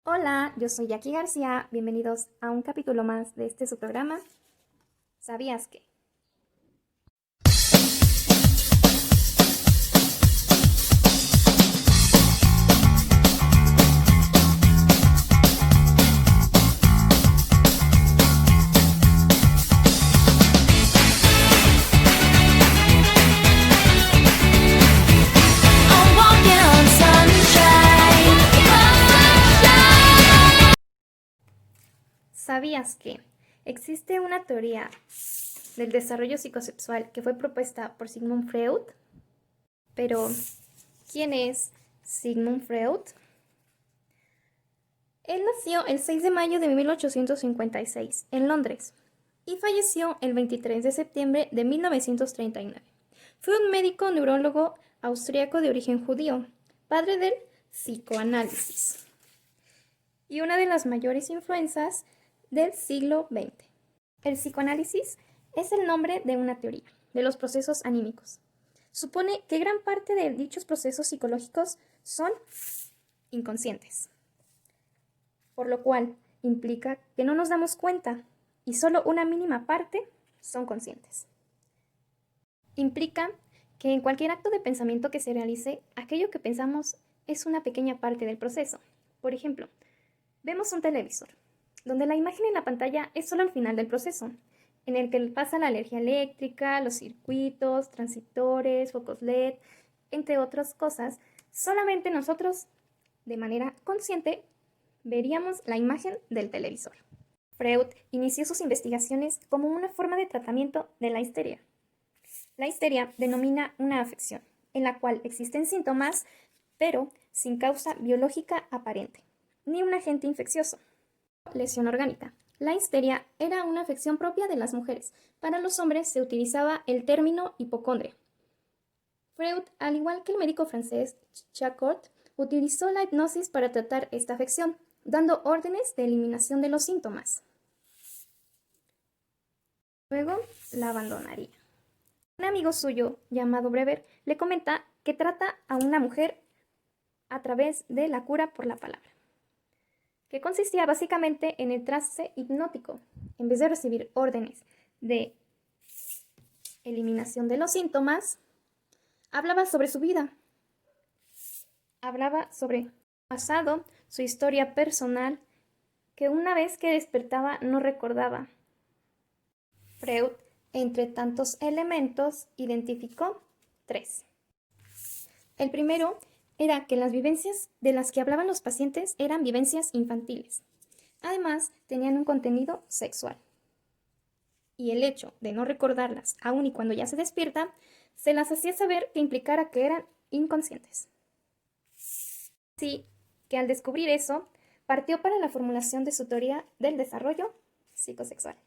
Hola, yo soy Jackie García. Bienvenidos a un capítulo más de su programa. ¿Sabías que? ¿Sabías que existe una teoría del desarrollo psicosexual que fue propuesta por Sigmund Freud? Pero, ¿quién es Sigmund Freud? Él nació el 6 de mayo de 1856 en Londres y falleció el 23 de septiembre de 1939. Fue un médico neurólogo austríaco de origen judío, padre del psicoanálisis y una de las mayores influencias del siglo XX. El psicoanálisis es el nombre de una teoría de los procesos anímicos. Supone que gran parte de dichos procesos psicológicos son inconscientes, por lo cual implica que no nos damos cuenta y solo una mínima parte son conscientes. Implica que en cualquier acto de pensamiento que se realice, aquello que pensamos es una pequeña parte del proceso. Por ejemplo, vemos un televisor, donde la imagen en la pantalla es solo el final del proceso, en el que pasa la energía eléctrica, los circuitos, transistores, focos LED, entre otras cosas. Solamente nosotros, de manera consciente, veríamos la imagen del televisor. Freud inició sus investigaciones como una forma de tratamiento de la histeria. La histeria denomina una afección, en la cual existen síntomas, pero sin causa biológica aparente, ni un agente infeccioso. Lesión orgánica. La histeria era una afección propia de las mujeres. Para los hombres se utilizaba el término hipocondria. Freud, al igual que el médico francés Charcot, utilizó la hipnosis para tratar esta afección, dando órdenes de eliminación de los síntomas. Luego la abandonaría. Un amigo suyo, llamado Brever, le comenta que trata a una mujer a través de la cura por la palabra, que consistía básicamente en el trance hipnótico. En vez de recibir órdenes de eliminación de los síntomas, hablaba sobre su vida, hablaba sobre su pasado, su historia personal, que una vez que despertaba no recordaba. Freud, entre tantos elementos, identificó 3. El primero era que las vivencias de las que hablaban los pacientes eran vivencias infantiles. Además, tenían un contenido sexual. Y el hecho de no recordarlas, aun y cuando ya se despierta, se las hacía saber que implicara que eran inconscientes. Así que al descubrir eso, partió para la formulación de su teoría del desarrollo psicosexual.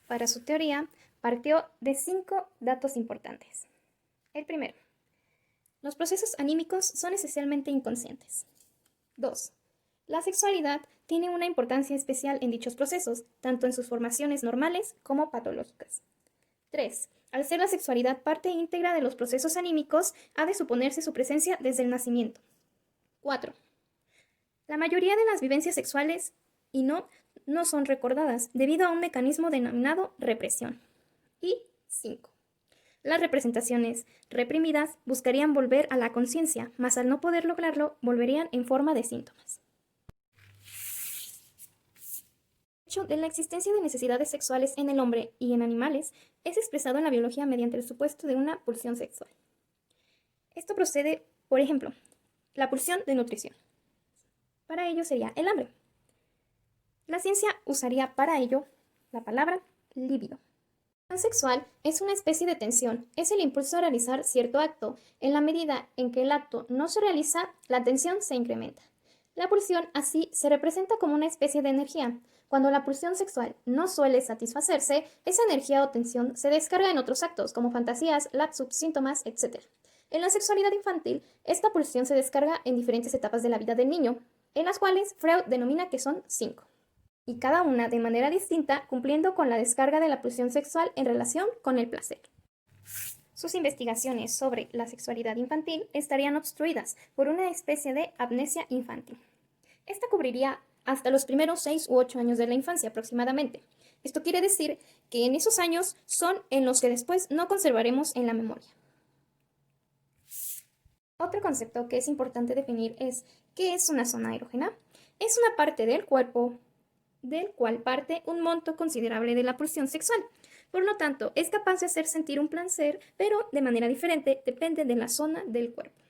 Para su teoría, partió de 5 datos importantes. El primero, los procesos anímicos son esencialmente inconscientes. 2. La sexualidad tiene una importancia especial en dichos procesos, tanto en sus formaciones normales como patológicas. 3. Al ser la sexualidad parte íntegra de los procesos anímicos, ha de suponerse su presencia desde el nacimiento. 4. La mayoría de las vivencias sexuales no son recordadas debido a un mecanismo denominado represión. Y 5. Las representaciones reprimidas buscarían volver a la conciencia, mas al no poder lograrlo, volverían en forma de síntomas. El hecho de la existencia de necesidades sexuales en el hombre y en animales es expresado en la biología mediante el supuesto de una pulsión sexual. Esto procede, por ejemplo, la pulsión de nutrición. Para ello sería el hambre. La ciencia usaría para ello la palabra líbido. La tensión sexual es una especie de tensión, es el impulso a realizar cierto acto. En la medida en que el acto no se realiza, la tensión se incrementa. La pulsión así se representa como una especie de energía. Cuando la pulsión sexual no suele satisfacerse, esa energía o tensión se descarga en otros actos, como fantasías, lapsus, síntomas, etc. En la sexualidad infantil, esta pulsión se descarga en diferentes etapas de la vida del niño, en las cuales Freud denomina que son 5. Y cada una de manera distinta, cumpliendo con la descarga de la pulsión sexual en relación con el placer. Sus investigaciones sobre la sexualidad infantil estarían obstruidas por una especie de amnesia infantil. Esta cubriría hasta los primeros 6 u 8 años de la infancia aproximadamente. Esto quiere decir que en esos años son en los que después no conservaremos en la memoria. Otro concepto que es importante definir es ¿qué es una zona erógena? Es una parte del cuerpo del cual parte un monto considerable de la pulsión sexual. Por lo tanto, es capaz de hacer sentir un placer, pero de manera diferente, depende de la zona del cuerpo.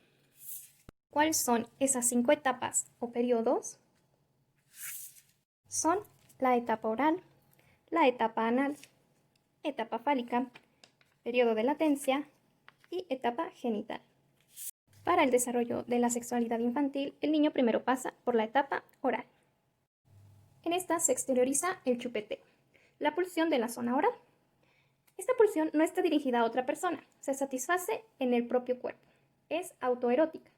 ¿Cuáles son esas 5 etapas o periodos? Son la etapa oral, la etapa anal, etapa fálica, periodo de latencia y etapa genital. Para el desarrollo de la sexualidad infantil, el niño primero pasa por la etapa oral. En esta se exterioriza el chupeteo, la pulsión de la zona oral. Esta pulsión no está dirigida a otra persona, se satisface en el propio cuerpo. Es autoerótica.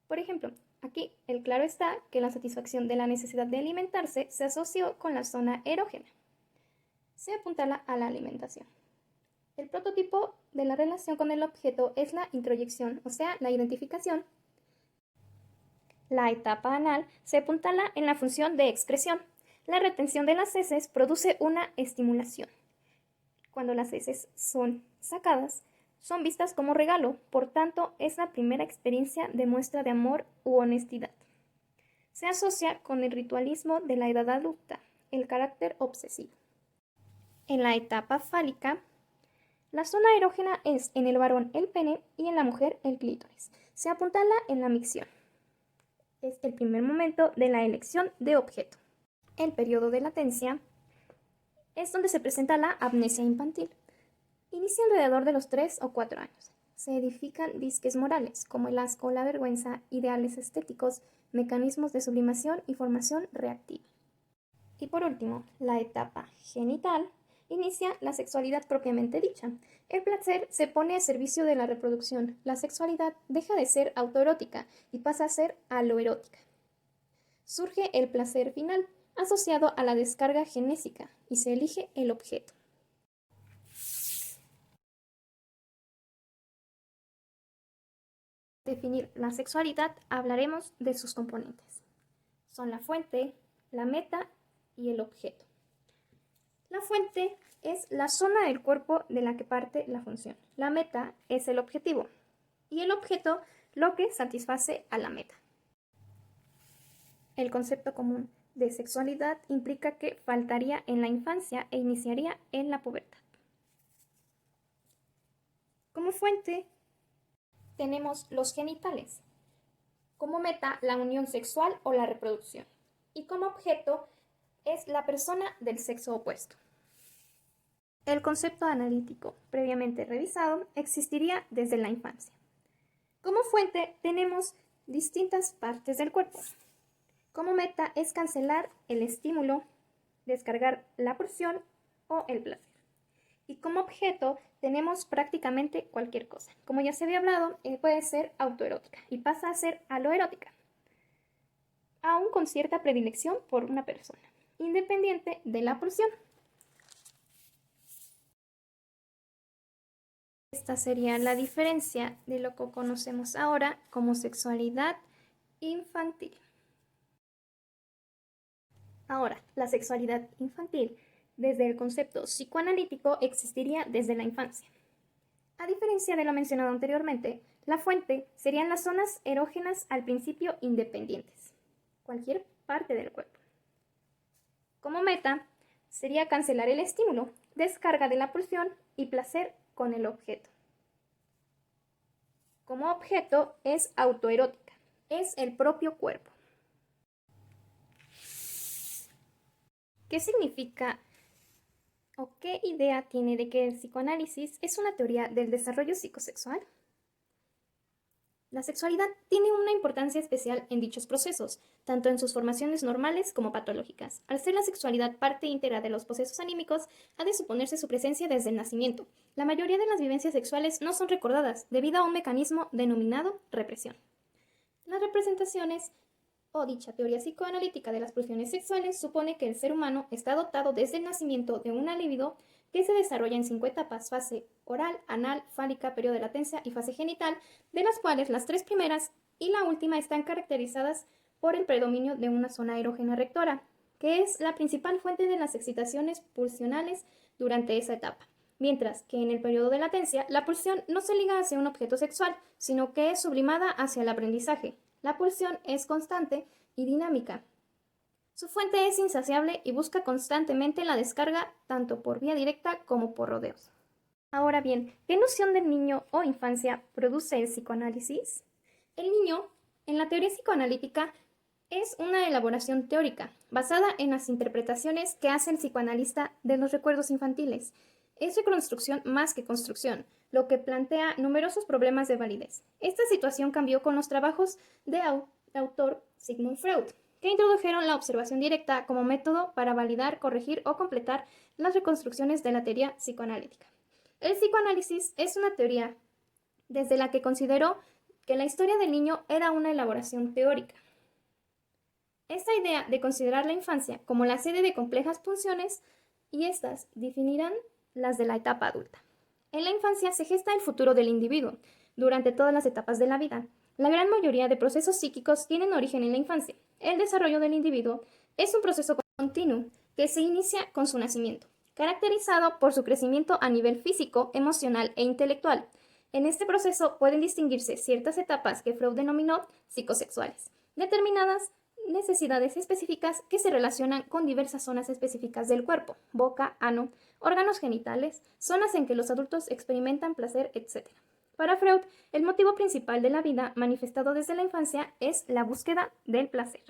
Por ejemplo, aquí el claro está que la satisfacción de la necesidad de alimentarse se asoció con la zona erógena. Se apuntala a la alimentación. El prototipo de la relación con el objeto es la introyección, o sea, la identificación. La etapa anal se apuntala en la función de excreción. La retención de las heces produce una estimulación. Cuando las heces son sacadas, son vistas como regalo, por tanto, es la primera experiencia de muestra de amor u honestidad. Se asocia con el ritualismo de la edad adulta, el carácter obsesivo. En la etapa fálica, la zona erógena es en el varón el pene y en la mujer el clítoris. Se apuntala en la micción. Es el primer momento de la elección de objeto. El periodo de latencia es donde se presenta la amnesia infantil. Inicia alrededor de los 3 o 4 años. Se edifican disques morales, como el asco o la vergüenza, ideales estéticos, mecanismos de sublimación y formación reactiva. Y por último, la etapa genital inicia la sexualidad propiamente dicha. El placer se pone a servicio de la reproducción. La sexualidad deja de ser autoerótica y pasa a ser aloerótica. Surge el placer final, asociado a la descarga genésica, y se elige el objeto. Definir la sexualidad, hablaremos de sus componentes. Son la fuente, la meta y el objeto. La fuente es la zona del cuerpo de la que parte la función. La meta es el objetivo y el objeto lo que satisface a la meta. El concepto común de sexualidad implica que faltaría en la infancia e iniciaría en la pubertad. Como fuente tenemos los genitales. Como meta, la unión sexual o la reproducción. Y como objeto es la persona del sexo opuesto. El concepto analítico, previamente revisado, existiría desde la infancia. Como fuente tenemos distintas partes del cuerpo. Como meta es cancelar el estímulo, descargar la pulsión o el placer. Y como objeto tenemos prácticamente cualquier cosa. Como ya se había hablado, puede ser autoerótica y pasa a ser aloerótica, aún con cierta predilección por una persona, independiente de la pulsión. Esta sería la diferencia de lo que conocemos ahora como sexualidad infantil. Ahora, la sexualidad infantil, desde el concepto psicoanalítico, existiría desde la infancia. A diferencia de lo mencionado anteriormente, la fuente serían las zonas erógenas al principio independientes, cualquier parte del cuerpo. Como meta, sería cancelar el estímulo, descarga de la pulsión y placer con el objeto. Como objeto es autoerótica, es el propio cuerpo. ¿Qué significa o qué idea tiene de que el psicoanálisis es una teoría del desarrollo psicosexual? La sexualidad tiene una importancia especial en dichos procesos, tanto en sus formaciones normales como patológicas. Al ser la sexualidad parte íntegra de los procesos anímicos, ha de suponerse su presencia desde el nacimiento. La mayoría de las vivencias sexuales no son recordadas, debido a un mecanismo denominado represión. Las representaciones o dicha teoría psicoanalítica de las pulsiones sexuales supone que el ser humano está dotado desde el nacimiento de una libido que se desarrolla en 5 etapas: fase oral, anal, fálica, periodo de latencia y fase genital, de las cuales las 3 primeras y la última están caracterizadas por el predominio de una zona erógena rectora, que es la principal fuente de las excitaciones pulsionales durante esa etapa. Mientras que en el periodo de latencia, la pulsión no se liga hacia un objeto sexual, sino que es sublimada hacia el aprendizaje. La pulsión es constante y dinámica. Su fuente es insaciable y busca constantemente la descarga tanto por vía directa como por rodeos. Ahora bien, ¿qué noción del niño o infancia produce el psicoanálisis? El niño, en la teoría psicoanalítica, es una elaboración teórica basada en las interpretaciones que hace el psicoanalista de los recuerdos infantiles. Es reconstrucción más que construcción, lo que plantea numerosos problemas de validez. Esta situación cambió con los trabajos del autor Sigmund Freud, que introdujeron la observación directa como método para validar, corregir o completar las reconstrucciones de la teoría psicoanalítica. El psicoanálisis es una teoría desde la que consideró que la historia del niño era una elaboración teórica. Esta idea de considerar la infancia como la sede de complejas funciones y estas definirán las de la etapa adulta. En la infancia se gesta el futuro del individuo durante todas las etapas de la vida. La gran mayoría de procesos psíquicos tienen origen en la infancia. El desarrollo del individuo es un proceso continuo que se inicia con su nacimiento, caracterizado por su crecimiento a nivel físico, emocional e intelectual. En este proceso pueden distinguirse ciertas etapas que Freud denominó psicosexuales, determinadas necesidades específicas que se relacionan con diversas zonas específicas del cuerpo: boca, ano, órganos genitales, zonas en que los adultos experimentan placer, etc. Para Freud, el motivo principal de la vida manifestado desde la infancia es la búsqueda del placer.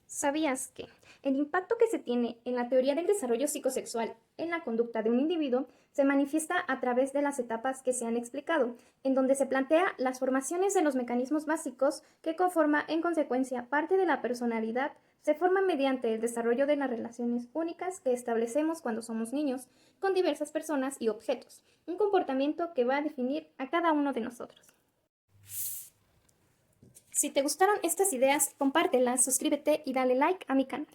¿Sabías que el impacto que se tiene en la teoría del desarrollo psicosexual en la conducta de un individuo se manifiesta a través de las etapas que se han explicado, en donde se plantea las formaciones de los mecanismos básicos que conforman en consecuencia parte de la personalidad, se forman mediante el desarrollo de las relaciones únicas que establecemos cuando somos niños con diversas personas y objetos, un comportamiento que va a definir a cada uno de nosotros. Si te gustaron estas ideas, compártelas, suscríbete y dale like a mi canal.